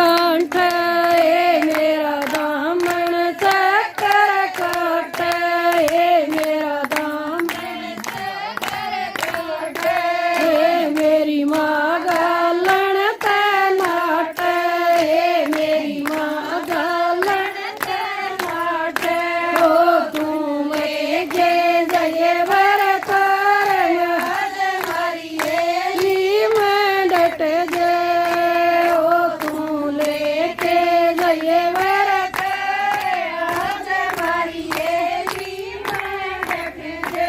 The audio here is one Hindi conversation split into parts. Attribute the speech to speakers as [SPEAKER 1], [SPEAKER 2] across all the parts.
[SPEAKER 1] कंठ मेरा दामन चक्कर काट मेरा दामन चक्कर काट मेरी माँ गालन तैनाट मेरी माँ गालन तैनाट ओ तुम जय जय वर तार हमारी ली में डट जय ओ तू लेके जय वर तार हमारी ली में डट जय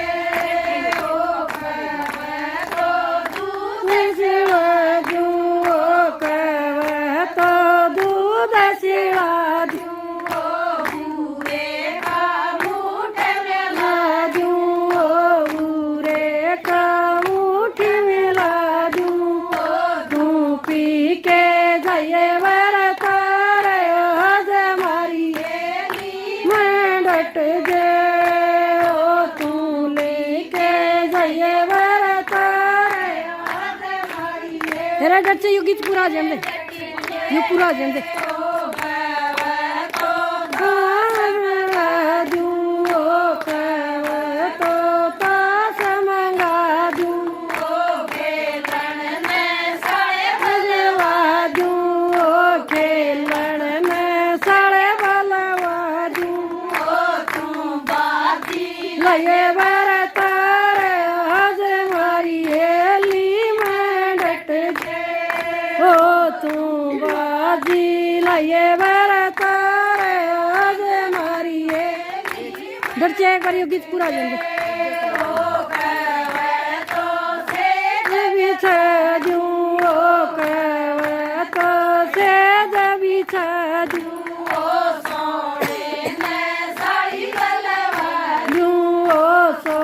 [SPEAKER 1] ओ कहवे तो दूध सिवा दूँ ओ कहवे तो दूध सिवा दूँ ओ बूरे का मुठ मिला दूँ ओ बूरे का मुठ मिला दूँ ओ तू पी के जय वर तार आज हमारी मैं डट जय ओ तू लेके जय वर तार आज हमारी तेरा डट से युग पूरा जंदे युग पूरा जंदे लये वर तार आज हमारी हेली में डट जय ओ तू बाजी लये वर तार आज हमारी हेली डट से एक बार ये गीत पूरा जल्दी बिछा दूँ ओ कहवे तो सेज बिछा दूँ ओ सोने ने साड़ी गलवा दूँ ओ सो